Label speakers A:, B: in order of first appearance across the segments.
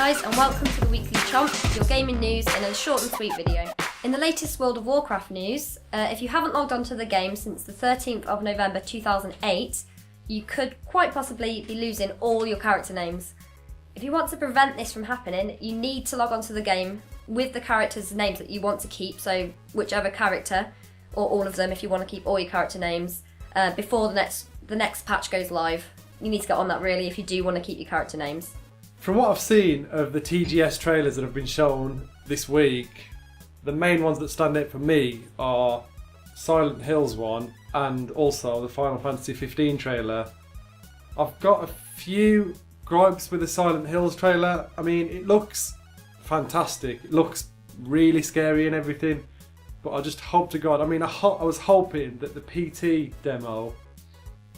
A: guys, and welcome to the Weekly Chomp, your gaming news in a short and sweet video. In the latest World of Warcraft news, if you haven't logged onto the game since the 13th of November 2008, you could quite possibly be losing all your character names. If you want to prevent this from happening, you need to log onto the game with the characters' names that you want to keep, so whichever character, or all of them if you want to keep all your character names, before the next patch goes live. You need to get on that really if you do want to keep your character names.
B: From what I've seen of the TGS trailers that have been shown this week, the main ones that stand out for me are Silent Hills one and also the Final Fantasy XV trailer. I've got a few gripes with the Silent Hills trailer. I mean, it looks fantastic. It looks really scary and everything. But I just hope to God, I mean, I was hoping that the PT demo,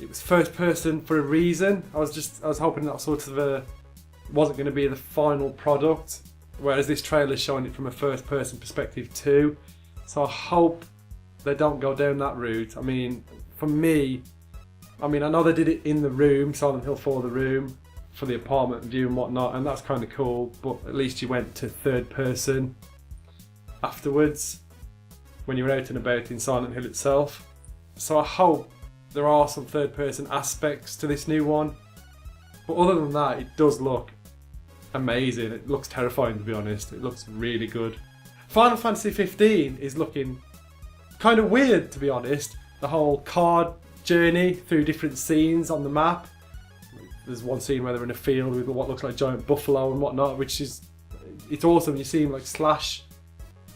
B: it was first person for a reason. I was hoping that sort of wasn't going to be the final product, whereas this trailer's showing it from a first person perspective too. So I hope they don't go down that route. I mean, for me, I know they did it in the room, Silent Hill 4 the room, for the apartment view and whatnot, and that's kind of cool, but at least you went to third person afterwards when you were out and about in Silent Hill itself. So I hope there are some third person aspects to this new one, but other than that, it does look amazing. It looks terrifying, to be honest. It looks really good. Final Fantasy XV is looking kind of weird, to be honest. The whole card journey through different scenes on the map. There's one scene where they're in a field with what looks like giant buffalo and whatnot, which is, it's awesome. You see him like slash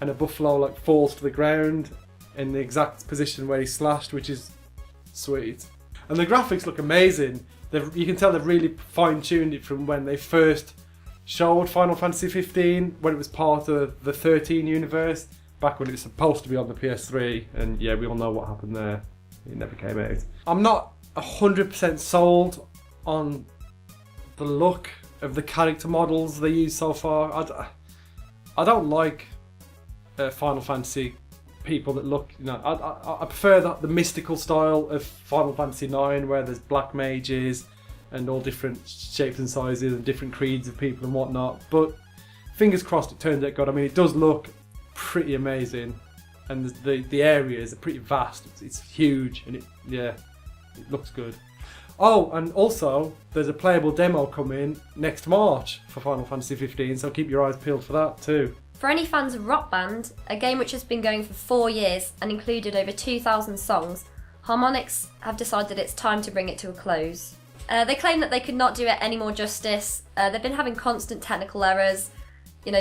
B: and a buffalo like falls to the ground in the exact position where he slashed, which is sweet. And the graphics look amazing. You can tell they've really fine-tuned it from when they first showed Final Fantasy XV, when it was part of the 13 universe, back when it was supposed to be on the PS3, and yeah, we all know what happened there. It never came out. I'm not 100% sold on the look of the character models they use so far. I don't like Final Fantasy people that look, I prefer the mystical style of Final Fantasy IX, where there's black mages and all different shapes and sizes and different creeds of people and whatnot. But fingers crossed it turns out good. I mean, it does look pretty amazing, and the areas are pretty vast. It's huge, and it looks good. Oh, and also there's a playable demo coming next March for Final Fantasy XV, so keep your eyes peeled for that too.
A: For any fans of Rock Band, a game which has been going for 4 years and included over 2,000 songs, Harmonix have decided it's time to bring it to a close. They claim that they could not do it any more justice. They've been having constant technical errors,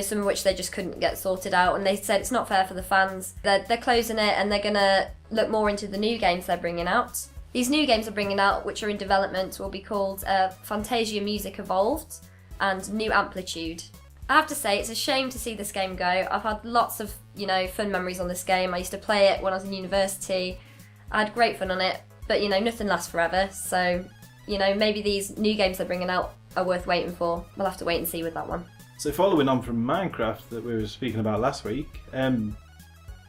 A: some of which they just couldn't get sorted out, and they said it's not fair for the fans. They're closing it, and they're going to look more into the new games they're bringing out. These new games they're bringing out, which are in development, will be called Fantasia Music Evolved and New Amplitude. I have to say, it's a shame to see this game go. I've had lots of, fun memories on this game. I used to play it when I was in university. I had great fun on it, but, nothing lasts forever. So, maybe these new games they're bringing out are worth waiting for. We'll have to wait and see with that one.
C: So following on from Minecraft that we were speaking about last week,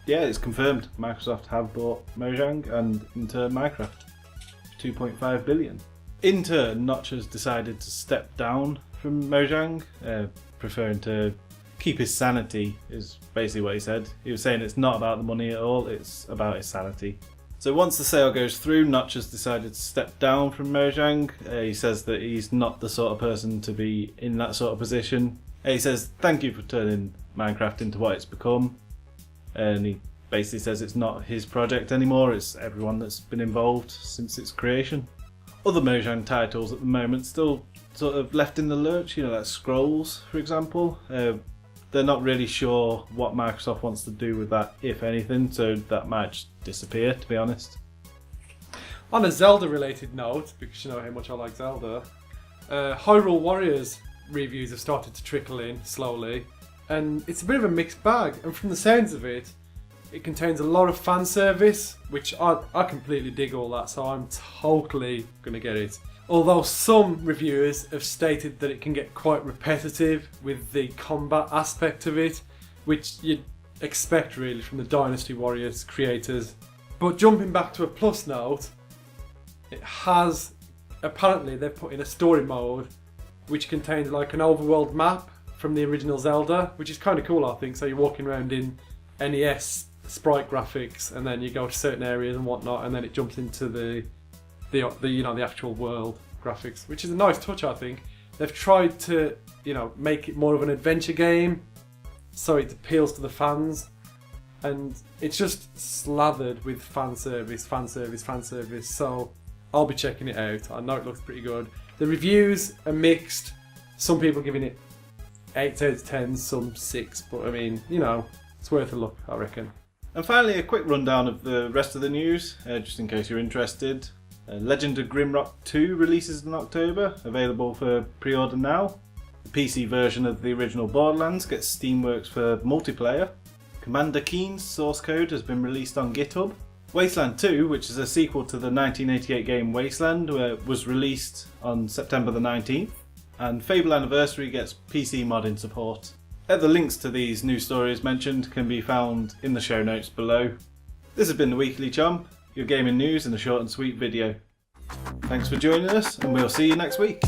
C: it's confirmed Microsoft have bought Mojang and in turn Minecraft for $2.5 billion. In turn, Notch has decided to step down from Mojang, preferring to keep his sanity, is basically what he said. He was saying it's not about the money at all, it's about his sanity. So once the sale goes through, Notch has decided to step down from Mojang. He says that he's not the sort of person to be in that sort of position. He says thank you for turning Minecraft into what it's become. And he basically says it's not his project anymore, it's everyone that's been involved since its creation. Other Mojang titles at the moment still sort of left in the lurch, like Scrolls, for example. They're not really sure what Microsoft wants to do with that, if anything, so that might just disappear, to be honest.
B: On a Zelda-related note, because you know how much I like Zelda, Hyrule Warriors reviews have started to trickle in slowly, and it's a bit of a mixed bag, and from the sounds of it, it contains a lot of fan service, which I completely dig all that, so I'm totally going to get it. Although some reviewers have stated that it can get quite repetitive with the combat aspect of it, which you'd expect really from the Dynasty Warriors creators. But jumping back to a plus note, it has, apparently they've put in a story mode which contains like an overworld map from the original Zelda, which is kind of cool, I think. So you're walking around in NES sprite graphics, and then you go to certain areas and whatnot, and then it jumps into the actual world graphics, which is a nice touch, I think. They've tried to, make it more of an adventure game, so it appeals to the fans, and it's just slathered with fan service. So I'll be checking it out. I know it looks pretty good. The reviews are mixed. Some people giving it 8 out of 10, some 6, but I mean, it's worth a look, I reckon.
C: And finally, a quick rundown of the rest of the news, just in case you're interested. Legend of Grimrock 2 releases in October, available for pre-order now. The PC version of the original Borderlands gets Steamworks for multiplayer. Commander Keen's source code has been released on Github. Wasteland 2, which is a sequel to the 1988 game Wasteland, was released on September the 19th. And Fable Anniversary gets PC modding support. The links to these news stories mentioned can be found in the show notes below. This has been the Weekly Chomp, your gaming news in a short and sweet video. Thanks for joining us, and we'll see you next week.